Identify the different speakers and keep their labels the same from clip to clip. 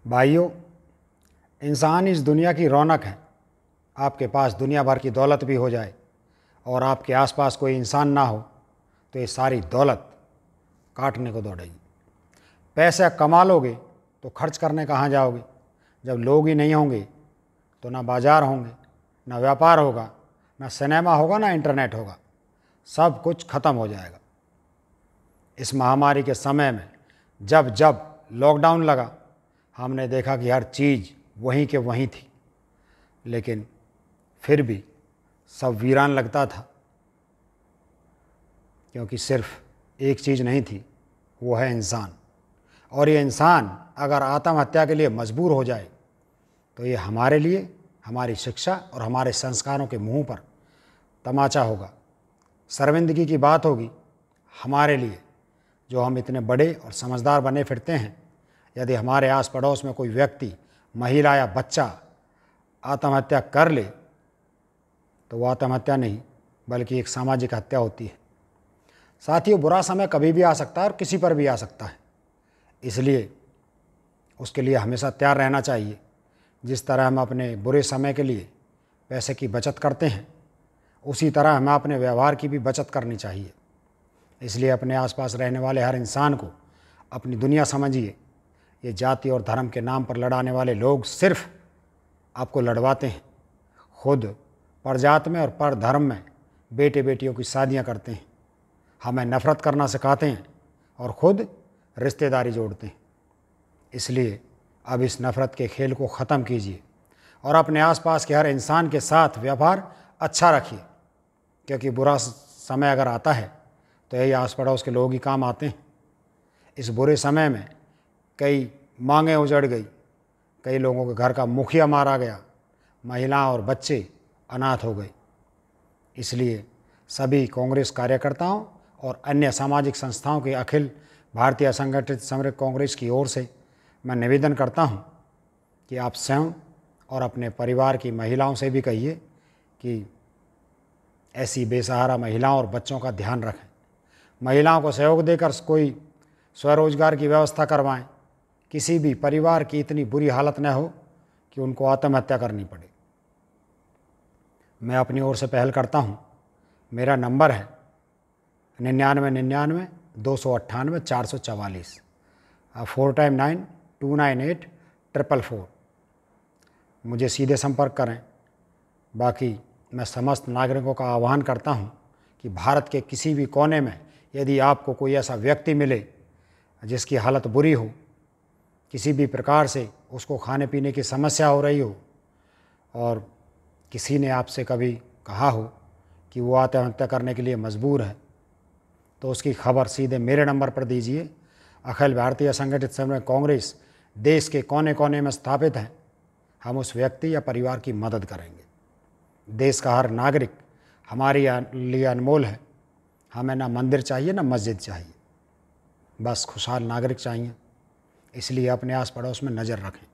Speaker 1: भाइयों, इंसान इस दुनिया की रौनक है। आपके पास दुनिया भर की दौलत भी हो जाए और आपके आसपास कोई इंसान ना हो तो ये सारी दौलत काटने को दौड़ेगी। पैसे कमा लोगे तो खर्च करने कहाँ जाओगे? जब लोग ही नहीं होंगे तो ना बाज़ार होंगे, ना व्यापार होगा, ना सिनेमा होगा, ना इंटरनेट होगा। सब कुछ ख़त्म हो जाएगा। इस महामारी के समय में जब जब लॉकडाउन लगा, हमने देखा कि हर चीज़ वहीं के वहीं थी, लेकिन फिर भी सब वीरान लगता था, क्योंकि सिर्फ एक चीज़ नहीं थी, वो है इंसान। और ये इंसान अगर आत्महत्या के लिए मजबूर हो जाए तो ये हमारे लिए, हमारी शिक्षा और हमारे संस्कारों के मुंह पर तमाचा होगा, शर्मिंदगी की बात होगी हमारे लिए, जो हम इतने बड़े और समझदार बने फिरते हैं। यदि हमारे आस पड़ोस में कोई व्यक्ति, महिला या बच्चा आत्महत्या कर ले तो वो आत्महत्या नहीं बल्कि एक सामाजिक हत्या होती है। साथियों, बुरा समय कभी भी आ सकता है और किसी पर भी आ सकता है, इसलिए उसके लिए हमेशा तैयार रहना चाहिए। जिस तरह हम अपने बुरे समय के लिए पैसे की बचत करते हैं, उसी तरह हमें अपने व्यवहार की भी बचत करनी चाहिए। इसलिए अपने आसपास रहने वाले हर इंसान को अपनी दुनिया समझिए। ये जाति और धर्म के नाम पर लड़ाने वाले लोग सिर्फ आपको लड़वाते हैं। खुद परजात में और पर धर्म में बेटे बेटियों की शादियां करते हैं, हमें नफ़रत करना सिखाते हैं और ख़ुद रिश्तेदारी जोड़ते हैं। इसलिए अब इस नफ़रत के खेल को ख़त्म कीजिए और अपने आसपास के हर इंसान के साथ व्यवहार अच्छा रखिए, क्योंकि बुरा समय अगर आता है तो यही आस पड़ोस के लोग ही काम आते हैं। इस बुरे समय में कई मांगें उजड़ गई, कई लोगों के घर का मुखिया मारा गया, महिलाएं और बच्चे अनाथ हो गए। इसलिए सभी कांग्रेस कार्यकर्ताओं और अन्य सामाजिक संस्थाओं के अखिल भारतीय असंगठित श्रमिक कांग्रेस की ओर से मैं निवेदन करता हूं कि आप स्वयं और अपने परिवार की महिलाओं से भी कहिए कि ऐसी बेसहारा महिलाओं और बच्चों का ध्यान रखें। महिलाओं को सहयोग देकर कोई स्वरोजगार की व्यवस्था करवाएं। किसी भी परिवार की इतनी बुरी हालत न हो कि उनको आत्महत्या करनी पड़े। मैं अपनी ओर से पहल करता हूं। मेरा नंबर है 9999 298 444 4 टाइम 9 298 444। मुझे सीधे संपर्क करें। बाकी मैं समस्त नागरिकों का आह्वान करता हूं कि भारत के किसी भी कोने में यदि आपको कोई ऐसा व्यक्ति मिले जिसकी हालत बुरी हो, किसी भी प्रकार से उसको खाने पीने की समस्या हो रही हो और किसी ने आपसे कभी कहा हो कि वो आत्महत्या करने के लिए मजबूर है, तो उसकी खबर सीधे मेरे नंबर पर दीजिए। अखिल भारतीय संगठित श्रमिक कांग्रेस देश के कोने कोने में स्थापित है। हम उस व्यक्ति या परिवार की मदद करेंगे। देश का हर नागरिक हमारे लिए अनमोल है। हमें ना मंदिर चाहिए ना मस्जिद चाहिए, बस खुशहाल नागरिक चाहिए। इसलिए अपने आस पड़ोस में नज़र रखें,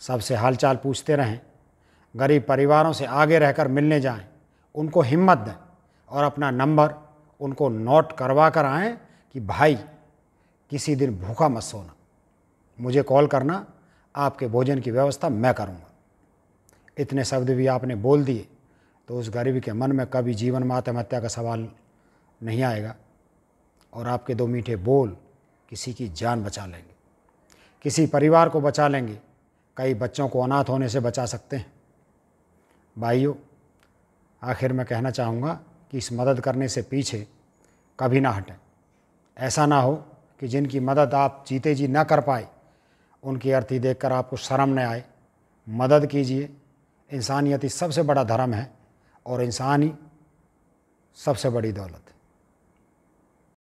Speaker 1: सबसे हालचाल पूछते रहें, गरीब परिवारों से आगे रहकर मिलने जाएं, उनको हिम्मत दें और अपना नंबर उनको नोट करवा कर आएँ कि भाई किसी दिन भूखा मत सोना, मुझे कॉल करना, आपके भोजन की व्यवस्था मैं करूँगा। इतने शब्द भी आपने बोल दिए तो उस गरीब के मन में कभी जीवन में आत्महत्या का सवाल नहीं आएगा और आपके दो मीठे बोल किसी की जान बचा लेंगे, किसी परिवार को बचा लेंगे, कई बच्चों को अनाथ होने से बचा सकते हैं। भाइयों, आखिर में कहना चाहूँगा कि इस मदद करने से पीछे कभी ना हटें। ऐसा ना हो कि जिनकी मदद आप जीते जी ना कर पाए, उनकी अर्थी देखकर आपको शर्म न आए। मदद कीजिए। इंसानियत ही सबसे बड़ा धर्म है और इंसान ही सबसे बड़ी दौलत है।